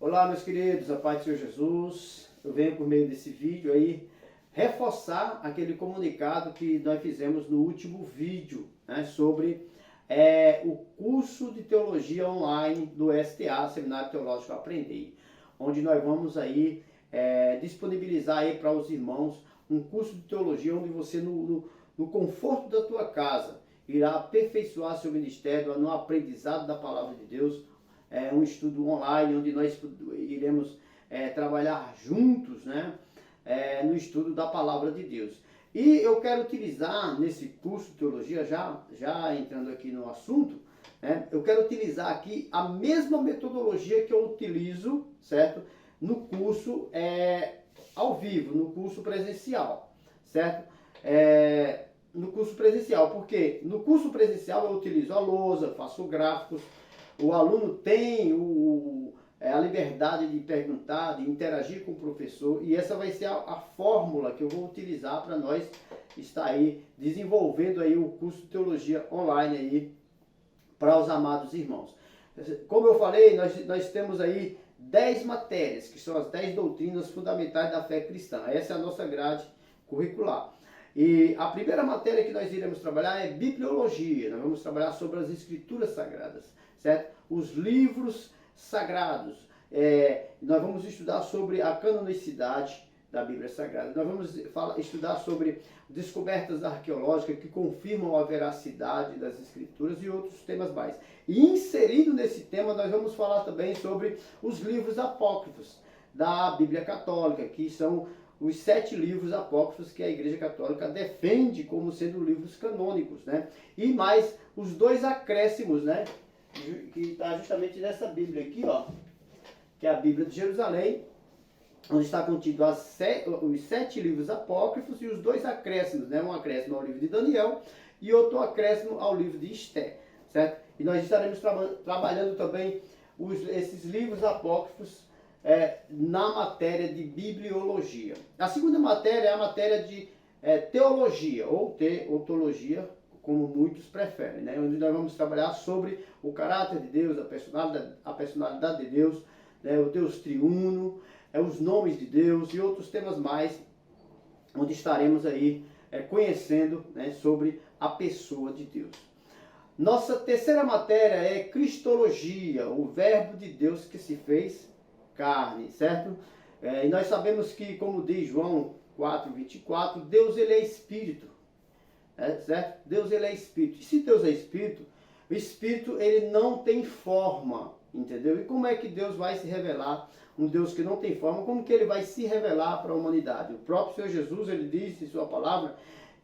Olá, meus queridos, a paz do Senhor Jesus. Eu venho por meio desse vídeo aí reforçar aquele comunicado que nós fizemos no último vídeo, né, sobre o curso de teologia online do STA, Seminário Teológico Aprender, onde nós vamos aí disponibilizar aí para os irmãos um curso de teologia onde você no conforto da tua casa irá aperfeiçoar seu ministério no aprendizado da palavra de Deus. É um estudo online onde nós iremos trabalhar juntos, né, no estudo da palavra de Deus. E eu quero utilizar nesse curso de teologia, já entrando aqui no assunto, né, eu quero utilizar aqui a mesma metodologia que eu utilizo, certo, no curso ao vivo, no curso presencial, certo? No curso presencial, porque no curso presencial eu utilizo a lousa, faço gráficos, o aluno tem a liberdade de perguntar, de interagir com o professor, e essa vai ser a fórmula que eu vou utilizar para nós estar aí desenvolvendo aí o curso de teologia online aí para os amados irmãos. Como eu falei, nós temos aí 10 matérias, que são as 10 doutrinas fundamentais da fé cristã. Essa é a nossa grade curricular. E a primeira matéria que nós iremos trabalhar é bibliologia. Nós vamos trabalhar sobre as escrituras sagradas, certo? Os livros sagrados. Nós vamos estudar sobre a canonicidade da Bíblia Sagrada. Nós vamos estudar sobre descobertas arqueológicas que confirmam a veracidade das escrituras e outros temas mais. E inserido nesse tema, nós vamos falar também sobre os livros apócrifos da Bíblia Católica, que são os 7 livros apócrifos que a Igreja Católica defende como sendo livros canônicos, né? E mais os 2 acréscimos, né? Que está justamente nessa Bíblia aqui, ó, que é a Bíblia de Jerusalém, onde está contido os 7 livros apócrifos e os 2 acréscimos, né? Um acréscimo ao livro de Daniel e outro acréscimo ao livro de Esté, certo? E nós estaremos trabalhando também esses livros apócrifos na matéria de bibliologia. A segunda matéria é a matéria de teologia, ou teologia, como muitos preferem, né? Onde nós vamos trabalhar sobre o caráter de Deus, a personalidade de Deus, né? O Deus triuno, os nomes de Deus e outros temas mais, onde estaremos aí conhecendo, né, sobre a pessoa de Deus. Nossa terceira matéria é Cristologia, o verbo de Deus que se fez carne, certo? E nós sabemos que, como diz João 4:24, Deus ele é Espírito, certo? Deus ele é Espírito. E se Deus é Espírito, o Espírito ele não tem forma, entendeu? E como é que Deus vai se revelar? Um Deus que não tem forma, como que ele vai se revelar para a humanidade? O próprio Senhor Jesus, ele disse em sua palavra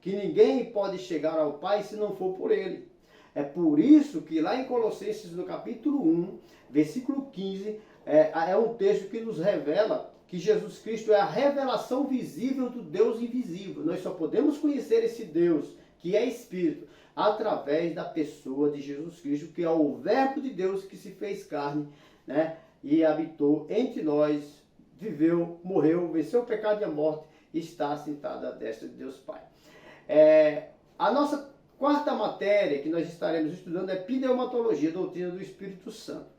que ninguém pode chegar ao Pai se não for por ele. É por isso que lá em Colossenses, no capítulo 1, versículo 15, é um texto que nos revela que Jesus Cristo é a revelação visível do Deus invisível. Nós só podemos conhecer esse Deus, que é Espírito, através da pessoa de Jesus Cristo, que é o Verbo de Deus que se fez carne, né, e habitou entre nós, viveu, morreu, venceu o pecado e a morte e está assentado à destra de Deus Pai. A nossa quarta matéria que nós estaremos estudando é pneumatologia, doutrina do Espírito Santo.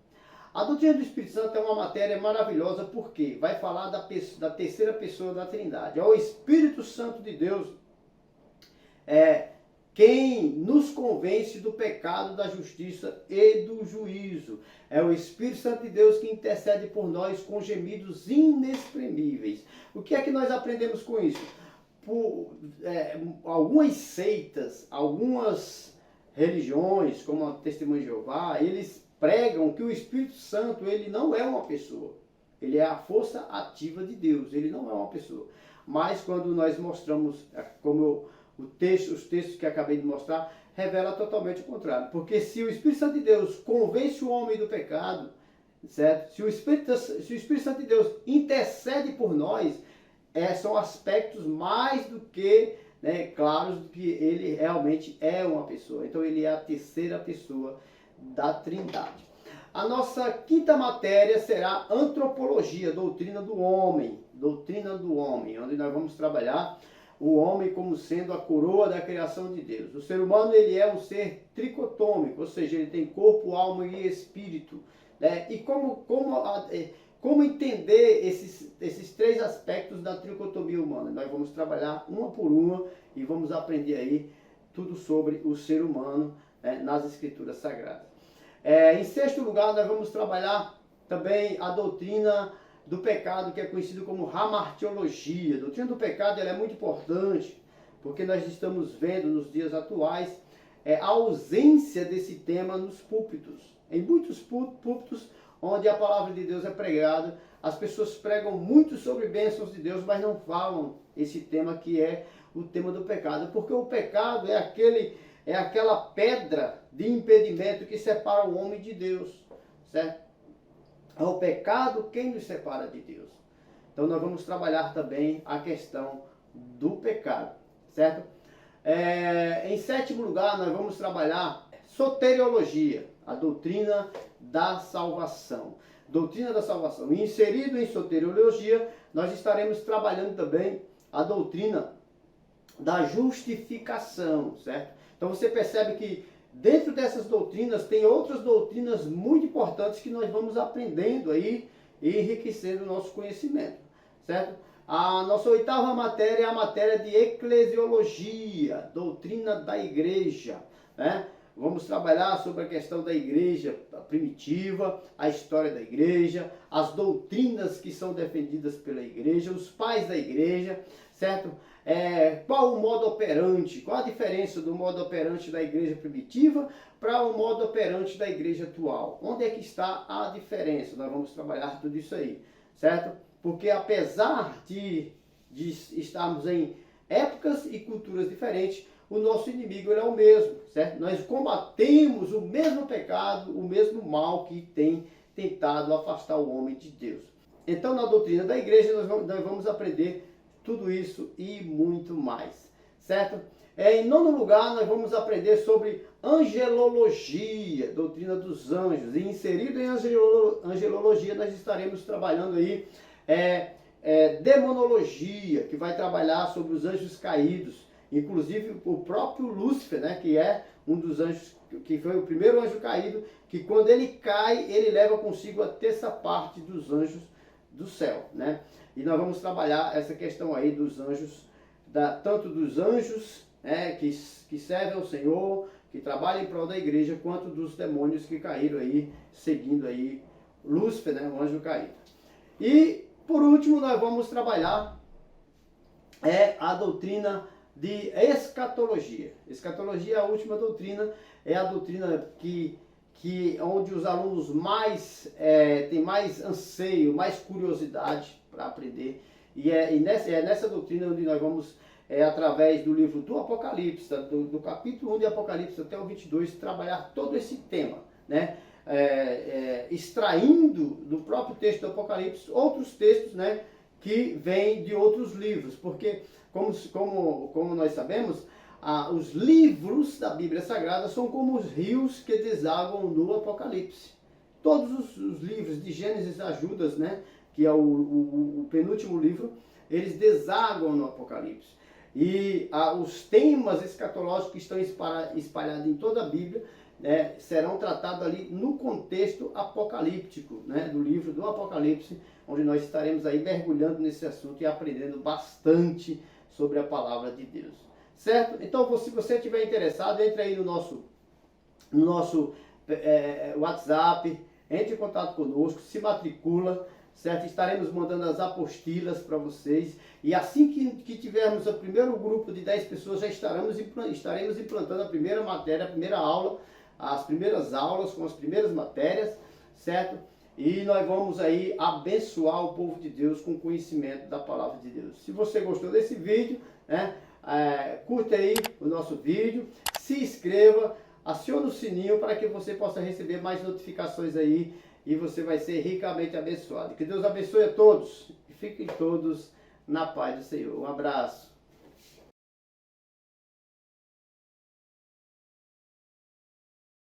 A doutrina do Espírito Santo é uma matéria maravilhosa porque vai falar da terceira pessoa da Trindade. É o Espírito Santo de Deus quem nos convence do pecado, da justiça e do juízo. É o Espírito Santo de Deus que intercede por nós com gemidos inexprimíveis. O que é que nós aprendemos com isso? Algumas seitas, algumas religiões, como a Testemunha de Jeová, eles pregam que o Espírito Santo ele não é uma pessoa. Ele é a força ativa de Deus, ele não é uma pessoa. Mas quando nós mostramos, como os textos que acabei de mostrar, revela totalmente o contrário. Porque se o Espírito Santo de Deus convence o homem do pecado, certo? Se o Espírito Santo de Deus intercede por nós, são aspectos mais do que claros do que ele realmente é uma pessoa. Então ele é a terceira pessoa da Trindade. A nossa quinta matéria será antropologia, doutrina do homem, onde nós vamos trabalhar o homem como sendo a coroa da criação de Deus. O ser humano ele é um ser tricotômico, ou seja, ele tem corpo, alma e espírito, né? E como como entender esses três aspectos da tricotomia humana. Nós vamos trabalhar uma por uma e vamos aprender aí tudo sobre o ser humano nas Escrituras Sagradas. Em sexto lugar, nós vamos trabalhar também a doutrina do pecado, que é conhecido como hamartiologia. A doutrina do pecado ela é muito importante, porque nós estamos vendo nos dias atuais a ausência desse tema nos púlpitos. Em muitos púlpitos onde a palavra de Deus é pregada, as pessoas pregam muito sobre bênçãos de Deus, mas não falam esse tema que é o tema do pecado, porque o pecado é aquela pedra de impedimento que separa o homem de Deus, certo? É o pecado quem nos separa de Deus. Então nós vamos trabalhar também a questão do pecado, certo? Em sétimo lugar, nós vamos trabalhar soteriologia, a doutrina da salvação. Doutrina da salvação. E inserido em soteriologia, nós estaremos trabalhando também a doutrina da justificação, certo? Então você percebe que dentro dessas doutrinas tem outras doutrinas muito importantes que nós vamos aprendendo aí e enriquecendo o nosso conhecimento, certo? A nossa oitava matéria é a matéria de eclesiologia, doutrina da igreja, né? Vamos trabalhar sobre a questão da igreja primitiva, a história da igreja, as doutrinas que são defendidas pela igreja, os pais da igreja, certo? Qual o modo operante, qual a diferença do modo operante da igreja primitiva para o modo operante da igreja atual? Onde é que está a diferença? Nós vamos trabalhar tudo isso aí, certo? Porque apesar de estarmos em épocas e culturas diferentes, o nosso inimigo ele é o mesmo, certo? Nós combatemos o mesmo pecado, o mesmo mal que tem tentado afastar o homem de Deus. Então, na doutrina da igreja, nós vamos aprender tudo isso e muito mais, certo? Em nono lugar, nós vamos aprender sobre angelologia, doutrina dos anjos. E inserido em angelologia, nós estaremos trabalhando aí demonologia, que vai trabalhar sobre os anjos caídos. Inclusive o próprio Lúcifer, né, que é um dos anjos, que foi o primeiro anjo caído, que quando ele cai, ele leva consigo a terça parte dos anjos do céu, né? E nós vamos trabalhar essa questão aí dos anjos, tanto dos anjos que servem ao Senhor, que trabalham em prol da igreja, quanto dos demônios que caíram aí, seguindo aí Lúcifer, né, o anjo caído. E, por último, nós vamos trabalhar a doutrina de escatologia. Escatologia é a última doutrina, é a doutrina onde os alunos têm mais anseio, mais curiosidade para aprender. E é nessa doutrina onde nós vamos, através do livro do Apocalipse, do capítulo 1 de Apocalipse até o 22, trabalhar todo esse tema, né? Extraindo do próprio texto do Apocalipse outros textos, né, que vêm de outros livros, porque como nós sabemos, os livros da Bíblia Sagrada são como os rios que desaguam no Apocalipse. Todos os livros de Gênesis a Judas, né, que é o penúltimo livro, eles desaguam no Apocalipse. E os temas escatológicos que estão espalhados em toda a Bíblia, né, serão tratados ali no contexto apocalíptico, né, do livro do Apocalipse, onde nós estaremos aí mergulhando nesse assunto e aprendendo bastante sobre a palavra de Deus. Certo? Então, se você estiver interessado, entre aí no nosso WhatsApp, entre em contato conosco, se matricula, certo? Estaremos mandando as apostilas para vocês. E assim que tivermos o primeiro grupo de 10 pessoas, já estaremos implantando a primeira matéria, a primeira aula, as primeiras aulas com as primeiras matérias, certo? E nós vamos aí abençoar o povo de Deus com conhecimento da palavra de Deus. Se você gostou desse vídeo, né, curta aí o nosso vídeo, se inscreva, acione o sininho para que você possa receber mais notificações aí e você vai ser ricamente abençoado. Que Deus abençoe a todos e fiquem todos na paz do Senhor. Um abraço.